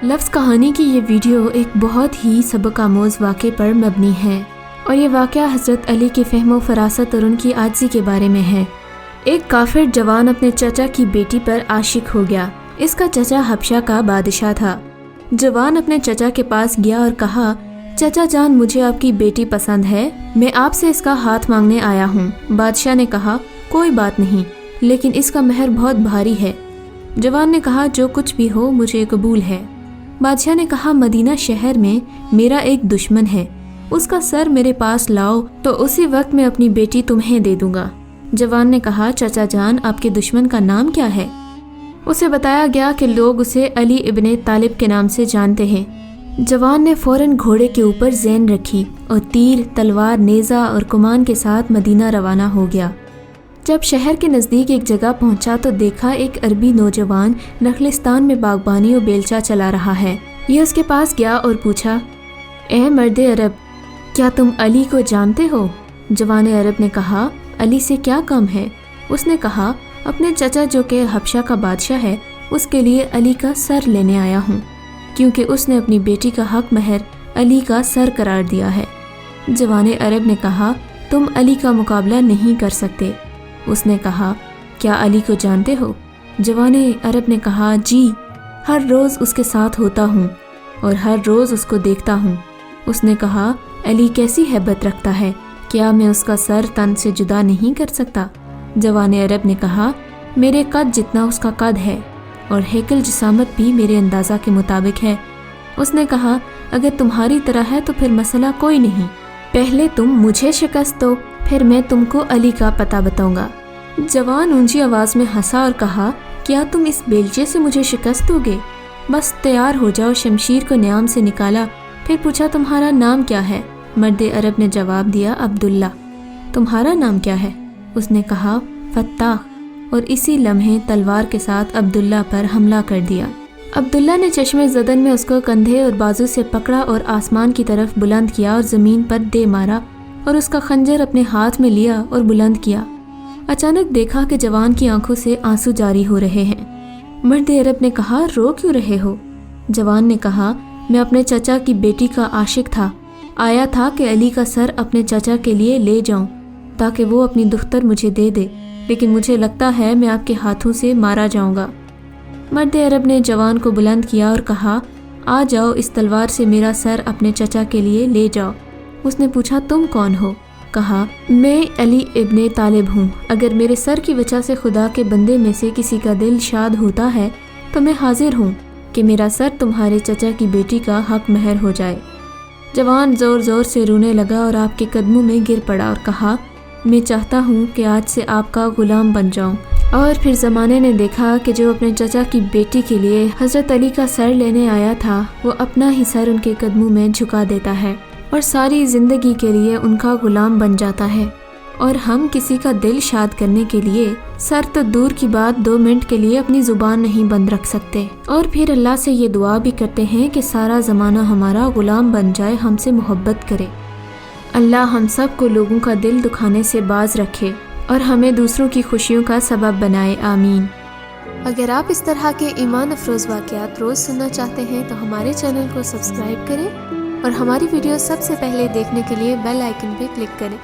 لفظ کہانی کی یہ ویڈیو ایک بہت ہی سبق آموز واقعے پر مبنی ہے اور یہ واقعہ حضرت علی کی فہم و فراست اور ان کی عاجزی کے بارے میں ہے۔ ایک کافر جوان اپنے چچا کی بیٹی پر عاشق ہو گیا۔ اس کا چچا حبشہ کا بادشاہ تھا۔ جوان اپنے چچا کے پاس گیا اور کہا، چچا جان مجھے آپ کی بیٹی پسند ہے، میں آپ سے اس کا ہاتھ مانگنے آیا ہوں۔ بادشاہ نے کہا، کوئی بات نہیں، لیکن اس کا مہر بہت بھاری ہے۔ جوان نے کہا، جو کچھ بھی ہو مجھے قبول ہے۔ بادشاہ نے کہا، مدینہ شہر میں میرا ایک دشمن ہے، اس کا سر میرے پاس لاؤ تو اسی وقت میں اپنی بیٹی تمہیں دے دوں گا۔ جوان نے کہا، چچا جان آپ کے دشمن کا نام کیا ہے؟ اسے بتایا گیا کہ لوگ اسے علی ابن طالب کے نام سے جانتے ہیں۔ جوان نے فوراً گھوڑے کے اوپر زین رکھی اور تیر، تلوار، نیزہ اور کمان کے ساتھ مدینہ روانہ ہو گیا۔ جب شہر کے نزدیک ایک جگہ پہنچا تو دیکھا ایک عربی نوجوان نخلستان میں باغبانی و بیلچہ چلا رہا ہے۔ یہ اس کے پاس گیا اور پوچھا، اے مرد عرب، کیا تم علی کو جانتے ہو؟ جوان عرب نے کہا، علی سے کیا کم ہے؟ اس نے کہا، اپنے چچا جو کہ حبشہ کا بادشاہ ہے، اس کے لیے علی کا سر لینے آیا ہوں، کیونکہ اس نے اپنی بیٹی کا حق مہر علی کا سر قرار دیا ہے۔ جوان عرب نے کہا، تم علی کا مقابلہ نہیں کر سکتے۔ اس نے کہا، کیا علی کو جانتے ہو؟ جوان عرب نے کہا، جی، ہر روز اس کے ساتھ ہوتا ہوں اور ہر روز اس کو دیکھتا ہوں۔ اس نے کہا، علی کیسی ہیبت رکھتا ہے، کیا میں اس کا سر تن سے جدا نہیں کر سکتا؟ جوان عرب نے کہا، میرے قد جتنا اس کا قد ہے اور ہیکل جسامت بھی میرے اندازہ کے مطابق ہے۔ اس نے کہا، اگر تمہاری طرح ہے تو پھر مسئلہ کوئی نہیں، پہلے تم مجھے شکست دو، پھر میں تم کو علی کا پتہ بتاؤں گا۔ جوان اونچی آواز میں ہنسا اور کہا، کیا تم اس بیلچے سے مجھے شکست دو گے؟ بس تیار ہو جاؤ۔ شمشیر کو نیام سے نکالا، پھر پوچھا، تمہارا نام کیا ہے؟ مرد عرب نے جواب دیا، عبداللہ۔ تمہارا نام کیا ہے؟ اس نے کہا، فتاح، اور اسی لمحے تلوار کے ساتھ عبداللہ پر حملہ کر دیا۔ عبداللہ نے چشمے زدن میں اس کو کندھے اور بازو سے پکڑا اور آسمان کی طرف بلند کیا اور زمین پر دے مارا اور اس کا خنجر اپنے ہاتھ میں لیا اور بلند کیا۔ اچانک دیکھا کہ جوان کی آنکھوں سے آنسو جاری ہو رہے ہیں۔ مرد عرب نے کہا، رو کیوں رہے ہو؟ جوان نے کہا، میں اپنے چچا کی بیٹی کا عاشق تھا، آیا تھا کہ علی کا سر اپنے چچا کے لیے لے جاؤں تاکہ وہ اپنی دختر مجھے دے دے، لیکن مجھے لگتا ہے میں آپ کے ہاتھوں سے مارا جاؤں گا۔ مرد عرب نے جوان کو بلند کیا اور کہا، آ جاؤ، اس تلوار سے میرا سر اپنے چچا کے لیے لے جاؤ۔ اس نے پوچھا، تم کون ہو؟ کہا، میں علی ابن طالب ہوں۔ اگر میرے سر کی وجہ سے خدا کے بندے میں سے کسی کا دل شاد ہوتا ہے تو میں حاضر ہوں کہ میرا سر تمہارے چچا کی بیٹی کا حق مہر ہو جائے۔ جوان زور زور سے رونے لگا اور آپ کے قدموں میں گر پڑا اور کہا، میں چاہتا ہوں کہ آج سے آپ کا غلام بن جاؤں۔ اور پھر زمانے نے دیکھا کہ جو اپنے چچا کی بیٹی کے لیے حضرت علی کا سر لینے آیا تھا، وہ اپنا ہی سر ان کے قدموں میں جھکا دیتا ہے اور ساری زندگی کے لیے ان کا غلام بن جاتا ہے۔ اور ہم کسی کا دل شاد کرنے کے لیے سر تو دور کی بات 2 منٹ کے لیے اپنی زبان نہیں بند رکھ سکتے، اور پھر اللہ سے یہ دعا بھی کرتے ہیں کہ سارا زمانہ ہمارا غلام بن جائے، ہم سے محبت کرے۔ اللہ ہم سب کو لوگوں کا دل دکھانے سے باز رکھے اور ہمیں دوسروں کی خوشیوں کا سبب بنائے، آمین۔ اگر آپ اس طرح کے ایمان افروز واقعات روز سننا چاہتے ہیں تو ہمارے چینل کو سبسکرائب کریں اور ہماری ویڈیو سب سے پہلے دیکھنے کے لیے بیل آئیکن پہ کلک کریں۔